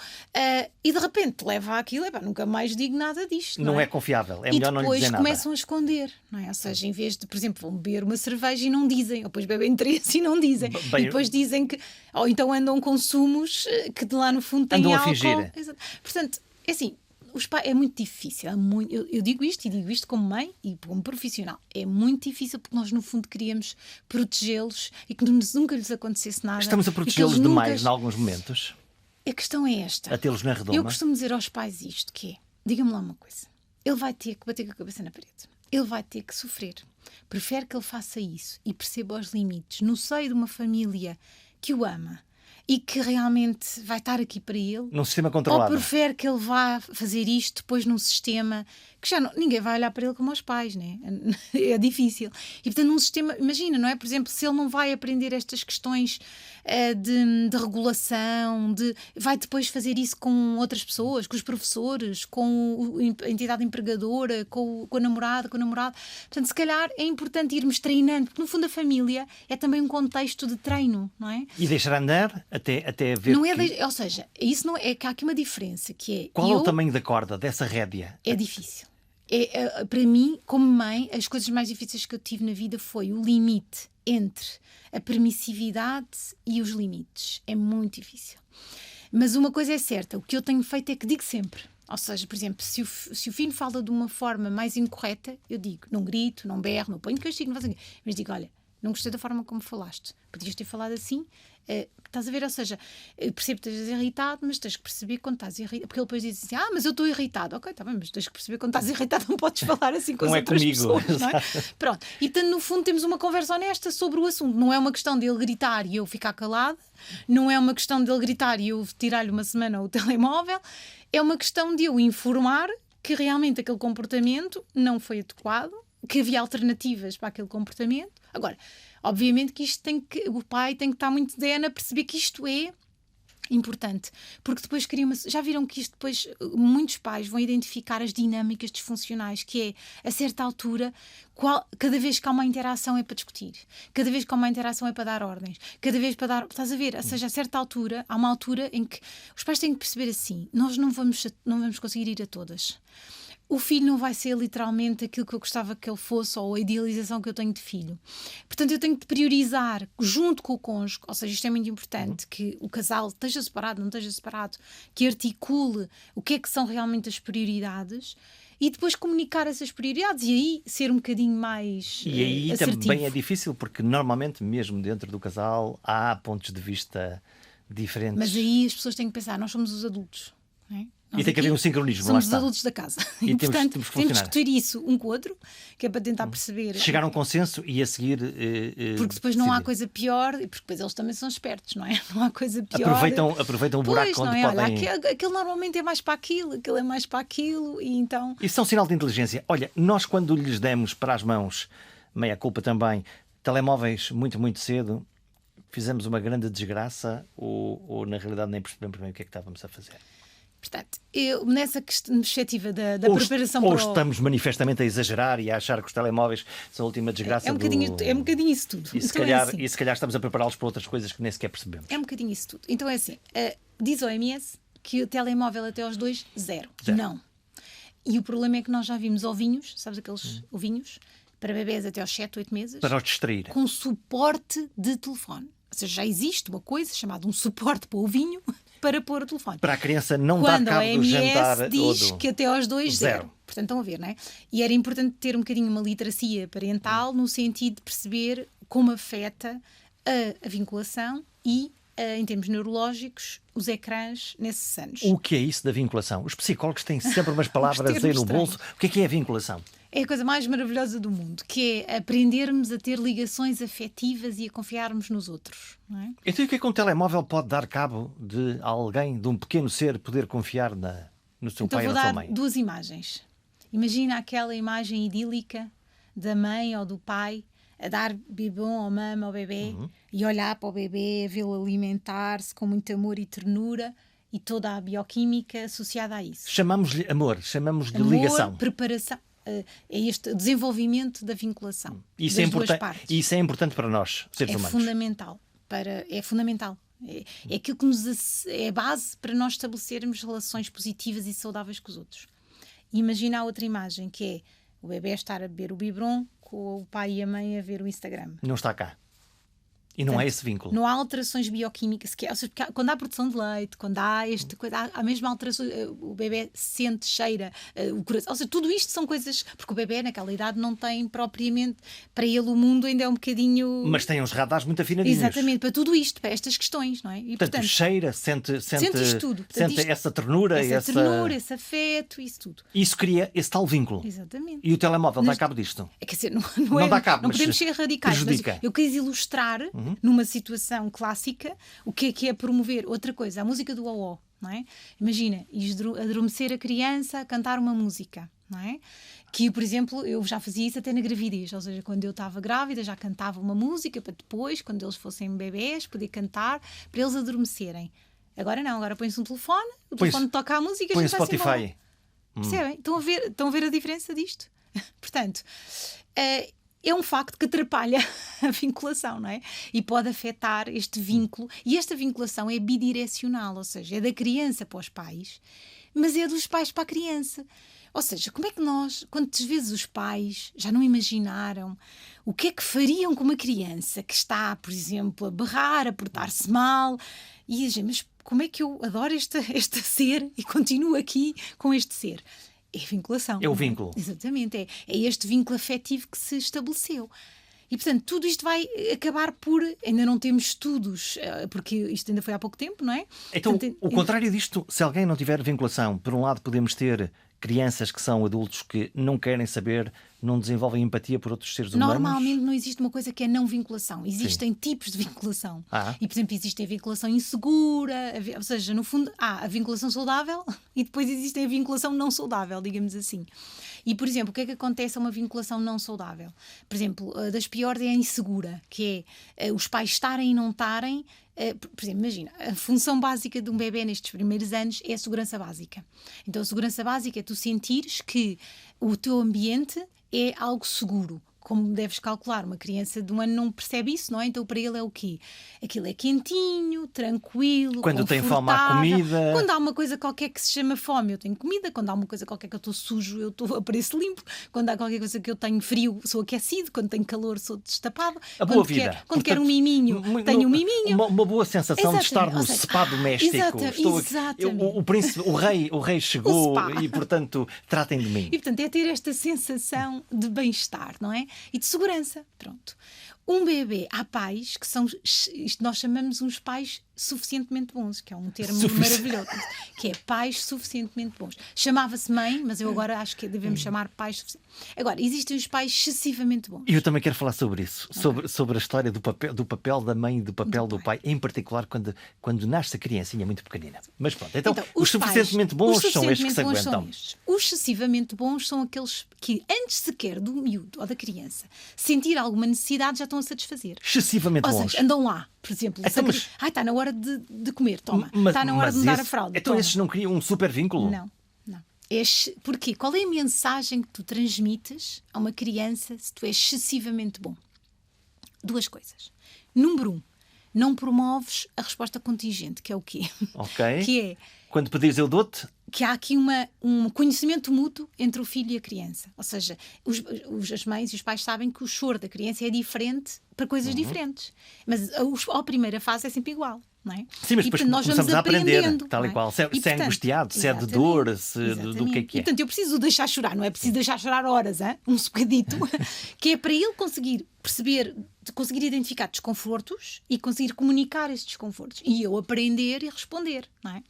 e de repente leva àquilo, nunca mais digo nada disto. Não é confiável, é melhor não lhe dizer nada. E depois começam a esconder, não é? Ou seja, em vez de, por exemplo, vão beber uma cerveja e não dizem, ou depois bebem 3 e não dizem. E depois dizem que, ou então andam com sumos que de lá no fundo têm andam álcool. A fingir. Portanto, é assim, os pais, é muito difícil. Eu digo isto e digo isto como mãe e como profissional. É muito difícil porque nós, no fundo, queríamos protegê-los e que nunca lhes acontecesse nada. Estamos a protegê-los demais em alguns momentos. A questão é esta. A tê-los na redoma. Eu costumo dizer aos pais isto, que é, diga-me lá uma coisa. Ele vai ter que bater com a cabeça na parede. Ele vai ter que sofrer. Prefere que ele faça isso e perceba os limites no seio de uma família que o ama e que realmente vai estar aqui para ele. Num sistema controlado. Ou prefere que ele vá fazer isto depois num sistema que já ninguém vai olhar para ele como aos pais, né? É difícil. E portanto, num sistema, imagina, não é? Por exemplo, se ele não vai aprender estas questões de regulação, vai depois fazer isso com outras pessoas, com os professores, com a entidade empregadora, com a namorada, com o namorado. Portanto, se calhar é importante irmos treinando, porque no fundo a família é também um contexto de treino, não é? E deixar andar até ver. Não é ou seja, isso não é que há aqui uma diferença que é. Qual é o tamanho da corda, dessa rédea? É difícil. Para mim, como mãe, as coisas mais difíceis que eu tive na vida foi o limite entre a permissividade e os limites. É muito difícil. Mas uma coisa é certa, o que eu tenho feito é que digo sempre. Ou seja, por exemplo, se o filho fala de uma forma mais incorreta, eu digo, não grito, não berro, não ponho de castigo, não faço nada. Mas digo, olha, não gostei da forma como falaste. Podias ter falado assim. Estás a ver? Ou seja, percebo que estás irritado, mas tens que perceber quando estás irritado. Porque ele depois diz assim, mas eu estou irritado. Ok, está bem, mas tens que perceber quando estás irritado, não podes falar assim com as outras pessoas. Não é? Pronto. E portanto, no fundo, temos uma conversa honesta sobre o assunto. Não é uma questão dele gritar e eu ficar calada. Não é uma questão dele gritar e eu tirar-lhe uma semana o telemóvel. É uma questão de eu informar que realmente aquele comportamento não foi adequado, que havia alternativas para aquele comportamento. Agora, obviamente que o pai tem que estar muito zen a perceber que isto é importante, porque depois já viram que isto depois muitos pais vão identificar as dinâmicas disfuncionais, que é, a certa altura, cada vez que há uma interação é para discutir, cada vez que há uma interação é para dar ordens, cada vez para dar, estás a ver? Ou seja, a certa altura, há uma altura em que os pais têm que perceber assim, nós não vamos conseguir ir a todas. O filho não vai ser literalmente aquilo que eu gostava que ele fosse ou a idealização que eu tenho de filho. Portanto, eu tenho de priorizar junto com o cônjuge, ou seja, isto é muito importante, que o casal esteja separado, não esteja separado, que articule o que é que são realmente as prioridades e depois comunicar essas prioridades e aí ser um bocadinho mais E aí assertivo. Também é difícil, porque normalmente, mesmo dentro do casal, há pontos de vista diferentes. Mas aí as pessoas têm que pensar, nós somos os adultos, não é? E tem que haver um sincronismo, somos lá está. os adultos da casa. E portanto, temos que temos que discutir isso um com o outro, que é para tentar perceber. Chegar a um consenso e a seguir. Porque depois não há decidir. coisa pior, e porque depois eles também são espertos, não é? Não há coisa pior. Aproveitam o buraco pois, não onde é? podem. Olha, aquele normalmente é mais para aquilo, aquele é mais para aquilo, e então. Isso é um sinal de inteligência. Olha, nós quando lhes demos para as mãos, meia culpa também, telemóveis muito cedo, fizemos uma grande desgraça ou na realidade nem percebemos bem o que é que estávamos a fazer. Portanto, eu, nessa perspectiva da Ou preparação ou para estamos manifestamente a exagerar e a achar que os telemóveis são a última desgraça é um bocadinho isso tudo. E se, Então calhar, é assim. e se calhar estamos a prepará-los para outras coisas que nem sequer percebemos. É um bocadinho isso tudo. Então é assim, diz a OMS que o telemóvel até aos 2, zero. Não. E o problema é que nós já vimos ovinhos, sabes aqueles ovinhos, para bebés até aos 7, 8 meses, Para os distrair. com suporte de telefone. Ou seja, já existe uma coisa chamada um suporte para o ovinho para pôr o telefone. Para a criança não dar Quando a cabo do jantar. OMS diz que até aos 2, zero. zero. Portanto, estão a ver, não é? E era importante ter um bocadinho uma literacia parental no sentido de perceber como afeta a vinculação e, em termos neurológicos, os ecrãs nesses anos. O que é isso da vinculação? Os psicólogos têm sempre umas palavras aí no bolso. O que é a vinculação? É a coisa mais maravilhosa do mundo, que é aprendermos a ter ligações afetivas e a confiarmos nos outros. Não é? Então, o que é que um telemóvel pode dar cabo de alguém, de um pequeno ser, poder confiar no seu pai ou na sua mãe? Vou dar duas imagens. Imagina aquela imagem idílica da mãe ou do pai a dar bibão ou mama ao bebê e olhar para o bebê, vê-lo alimentar-se com muito amor e ternura e toda a bioquímica associada a isso. Chamamos-lhe amor, chamamos-lhe Amor, ligação. preparação. É este desenvolvimento da vinculação. Isso das é duas importante. partes. Isso é importante para nós, seres humanos. Fundamental. É fundamental. É aquilo que é a base para nós estabelecermos relações positivas e saudáveis com os outros. E imagina a outra imagem, que é o bebê estar a beber o biberon com o pai e a mãe a ver o Instagram. Não está cá. E não há esse vínculo. Não há alterações bioquímicas. Ou seja, quando há produção de leite, quando há há mesmo alterações, o bebê sente, cheira, o coração. Ou seja, tudo isto são coisas. Porque o bebê, naquela idade, não tem propriamente. Para ele, o mundo ainda é um bocadinho. Mas tem uns radares muito afinadinhos. Exatamente, para tudo isto, para estas questões, não é? E, portanto, cheira, sente isto tudo. Portanto, sente essa ternura. Essa ternura, esse afeto, isso tudo. Isso cria esse tal vínculo. Exatamente. E o telemóvel dá cabo disto. Quer dizer, não dá cabo, não podemos ser radicais. Mas eu quis ilustrar numa situação clássica o que é promover outra coisa, a música do ó-ó, não é? Imagina, adormecer a criança a cantar uma música, não é? Que, por exemplo, eu já fazia isso até na gravidez, ou seja, quando eu estava grávida já cantava uma música para depois, quando eles fossem bebés, poder cantar para eles adormecerem. Agora não, agora põe-se um telefone, o telefone toca a música e põe já está Spotify. Percebem? Estão a ver a diferença disto? Portanto, é um facto que atrapalha a vinculação, não é? E pode afetar este vínculo. E esta vinculação é bidirecional, ou seja, é da criança para os pais, mas é dos pais para a criança. Ou seja, como é que nós, quantas vezes os pais já não imaginaram o que é que fariam com uma criança que está, por exemplo, a berrar, a portar-se mal, e dizem, mas como é que eu adoro este ser e continuo aqui com este ser? É a vinculação. É o vínculo. Exatamente. É este vínculo afetivo que se estabeleceu. E, portanto, tudo isto vai acabar por... Ainda não temos estudos, porque isto ainda foi há pouco tempo, não é? Então, Portanto, o contrário disto, se alguém não tiver vinculação, por um lado podemos ter crianças que são adultos que não querem saber, não desenvolvem empatia por outros seres humanos. normalmente não existe uma coisa que é não vinculação. Existem tipos de vinculação. E, por exemplo, existe a vinculação insegura, ou seja, no fundo, há a vinculação saudável e depois existe a vinculação não saudável, digamos assim. E, por exemplo, o que é que acontece a uma vinculação não saudável? Por exemplo, das piores é a insegura, que é os pais estarem e não estarem. Por exemplo, imagina, a função básica de um bebê nestes primeiros anos é a segurança básica. Então, a segurança básica é tu sentires que o teu ambiente é algo seguro. Como deves calcular, uma criança de 1 ano não percebe isso, não é? Então para ele é o quê? Aquilo é quentinho, tranquilo, quando tem fome há confortável. comida. Quando há uma coisa qualquer que se chama fome, eu tenho comida. Quando há uma coisa qualquer que eu estou sujo, eu apareço limpo. Quando há qualquer coisa que eu tenho frio, sou aquecido. Quando tenho calor, sou destapado. A boa vida. Quando quero um miminho, tenho um miminho. Uma boa sensação de estar no spa doméstico. Exatamente. O príncipe, o rei chegou e, portanto, tratem de mim. E, portanto, é ter esta sensação de bem-estar, não é? E de segurança. Pronto. Um bebê, há pais que são, isto nós chamamos uns pais suficientemente bons, que é um termo maravilhoso, que é pais suficientemente bons. Chamava-se mãe, mas eu agora acho que devemos chamar pais suficientemente. Agora, existem os pais excessivamente bons. E eu também quero falar sobre isso, sobre a história do papel da mãe e do papel do pai, em particular quando nasce a criancinha muito pequenina. Mas pronto, então os suficientemente bons são estes que se aguentam. Os excessivamente bons são aqueles que, antes sequer do miúdo ou da criança sentir alguma necessidade, já estão a satisfazer. Excessivamente bons. Ou seja, andam lá, por exemplo. Então, está na hora de comer, toma. Está na hora de me dar a fralda. Então esses não criam um super vínculo? Não. Porquê? Qual é a mensagem que tu transmites a uma criança se tu és excessivamente bom? 2 coisas. Número 1, não promoves a resposta contingente, que é o quê? Ok. Que é... Quando pedires eu dou-te? Que há aqui um conhecimento mútuo entre o filho e a criança. Ou seja, as mães e os pais sabem que o choro da criança é diferente para coisas diferentes. Mas a primeira fase é sempre igual. Não é? Sim, mas depois nós começamos a aprender, tal e qual. Se é angustiado, se é de dor, do que é que é. E, portanto, eu preciso deixar chorar, não é preciso deixar chorar horas, um bocadito, que é para ele conseguir perceber, conseguir identificar desconfortos e conseguir comunicar esses desconfortos. E eu aprender e responder, não é?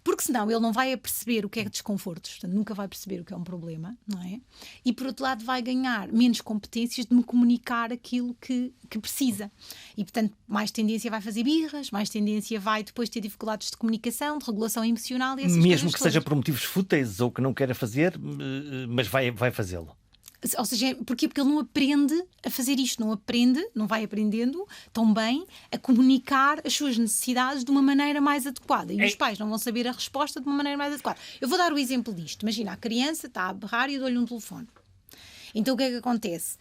Porque senão ele não vai a perceber o que é desconfortos, portanto, nunca vai perceber o que é um problema, não é? E por outro lado vai ganhar menos competências de me comunicar aquilo que precisa. E portanto, mais tendência vai fazer birras, mais tendência vai depois ter dificuldades de comunicação, de regulação emocional e essas coisas mesmo que todas. seja por motivos fúteis ou que não queira fazer, mas vai fazê-lo. Ou seja, porquê? Porque ele não aprende a fazer isto, não vai aprendendo tão bem a comunicar as suas necessidades de uma maneira mais adequada. E os pais não vão saber a resposta de uma maneira mais adequada. Eu vou dar o exemplo disto. Imagina, a criança está a berrar e eu dou-lhe um telefone. Então o que é que acontece?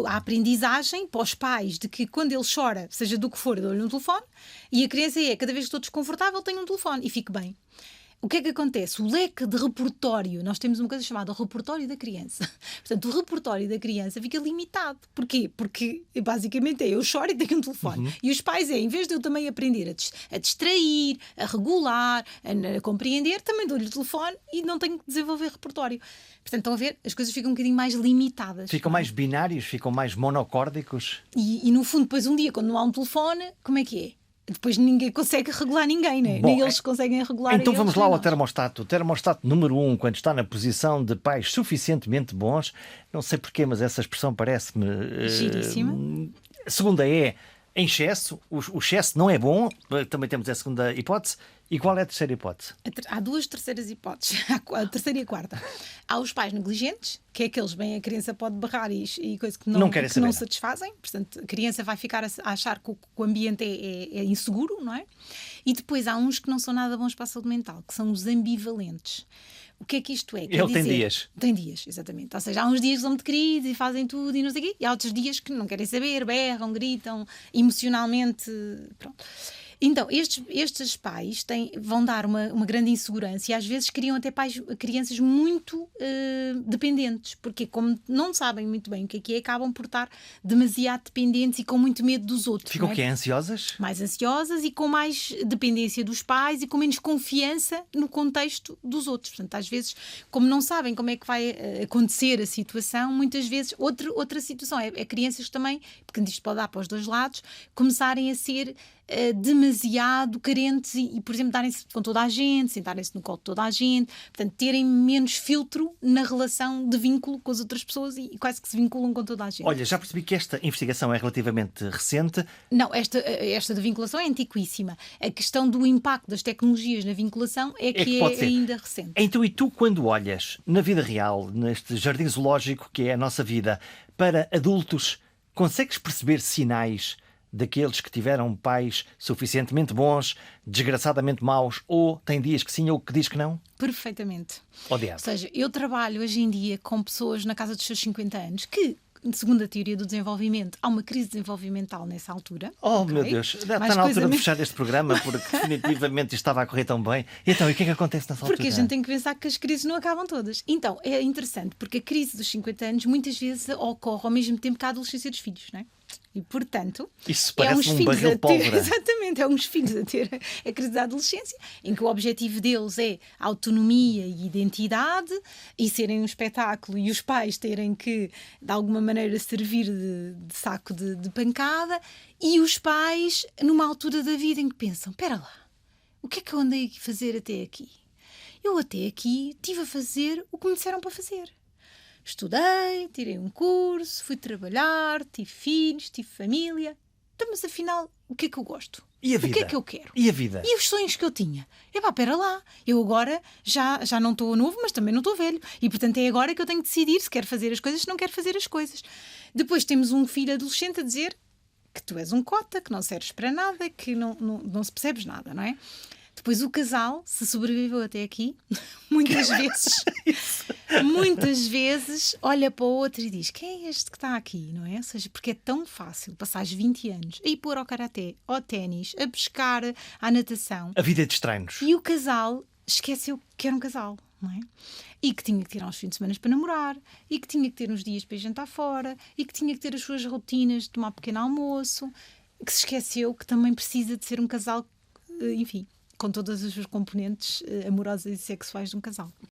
A aprendizagem para os pais de que quando ele chora, seja do que for, eu dou-lhe um telefone, e a criança cada vez que estou desconfortável, tenho um telefone e fico bem. O que é que acontece? O leque de repertório, nós temos uma coisa chamada o repertório da criança. Portanto, o repertório da criança fica limitado. Porquê? Porque, basicamente, eu choro e tenho um telefone. E os pais, em vez de eu também aprender a distrair, a regular, a compreender, também dou-lhe o telefone e não tenho que desenvolver repertório. Portanto, estão a ver? As coisas ficam um bocadinho mais limitadas. Ficam mais binários, ficam mais monocórdicos. E, no fundo, depois um dia, quando não há um telefone, como é que é? Depois ninguém consegue regular ninguém, né? Nem eles conseguem regular. Então vamos lá ao termostato. O termostato número 1, quando está na posição de pais suficientemente bons, não sei porquê, mas essa expressão parece-me... giríssima. A segunda é em excesso. O excesso não é bom. Também temos a segunda hipótese. E qual é a terceira hipótese? Há 2 terceiras hipóteses. A terceira e a quarta. Há os pais negligentes, que é aqueles, bem, a criança pode berrar e coisas que não satisfazem. Portanto, a criança vai ficar a achar que o ambiente é inseguro, não é? E depois há uns que não são nada bons para a saúde mental, que são os ambivalentes. O que é que isto é? Ele tem dias. Tem dias, exatamente. Ou seja, há uns dias que são muito queridos e fazem tudo e não sei o quê, e há outros dias que não querem saber, berram, gritam, emocionalmente, pronto. Então, estes pais vão dar uma grande insegurança e às vezes criam até crianças muito dependentes, porque como não sabem muito bem o que é, acabam por estar demasiado dependentes e com muito medo dos outros. Ficam não é? o quê? Ansiosas? Mais ansiosas e com mais dependência dos pais e com menos confiança no contexto dos outros. Portanto, às vezes, como não sabem como é que vai acontecer a situação, muitas vezes, outra situação é crianças também, porque isto pode dar para os dois lados, começarem a ser demasiado carentes e, por exemplo, darem-se com toda a gente, sentarem-se no colo de toda a gente, portanto, terem menos filtro na relação de vínculo com as outras pessoas e quase que se vinculam com toda a gente. Olha, já percebi que esta investigação é relativamente recente. Não, esta de vinculação é antiquíssima. A questão do impacto das tecnologias na vinculação é que pode ser. ainda recente. Então, e tu, quando olhas na vida real, neste jardim zoológico que é a nossa vida, para adultos, consegues perceber sinais daqueles que tiveram pais suficientemente bons, desgraçadamente maus, ou tem dias que sim ou que diz que não? Perfeitamente. Oh, diabo. Ou seja, eu trabalho hoje em dia com pessoas na casa dos seus 50 anos que, segundo a teoria do desenvolvimento, há uma crise desenvolvimental nessa altura. Oh, ok? meu Deus, está Mais na altura de menos- fechar este programa porque definitivamente isto estava a correr tão bem. Então, e o que é que acontece nessa altura? Porque a gente tem que pensar que as crises não acabam todas. Então, é interessante, porque a crise dos 50 anos muitas vezes ocorre ao mesmo tempo que a adolescência dos filhos, não é? E, portanto, Isso é parece uns um filhos barril de a ter, pólvora. exatamente, é uns filhos a ter a crise da adolescência, em que o objetivo deles é autonomia e identidade e serem um espetáculo e os pais terem que, de alguma maneira, servir de saco de pancada, e os pais, numa altura da vida em que pensam, espera lá, o que é que eu andei a fazer até aqui? Eu até aqui estive a fazer o que me disseram para fazer. Estudei, tirei um curso, fui trabalhar, tive filhos, tive família. Então, mas afinal, o que é que eu gosto? E a O vida? que é que eu quero? E a vida? E os sonhos que eu tinha? Epá, pera lá, eu agora já não estou novo, mas também não estou velho. E portanto é agora que eu tenho que decidir se quero fazer as coisas, se não quero fazer as coisas. Depois temos um filho adolescente a dizer que tu és um cota, que não serves para nada, que não se percebes nada, não é? Depois o casal, se sobreviveu até aqui, muitas vezes olha para o outro e diz, quem é este que está aqui, não é? Ou seja, porque é tão fácil passares 20 anos a ir pôr ao karaté, ao ténis, a pescar, à natação. A vida distrai-nos. E o casal esqueceu que era um casal, não é? E que tinha que ter uns fins de semana para namorar, e que tinha que ter uns dias para ir jantar fora, e que tinha que ter as suas rotinas de tomar pequeno almoço, que se esqueceu que também precisa de ser um casal, enfim, com todas as suas componentes amorosas e sexuais de um casal.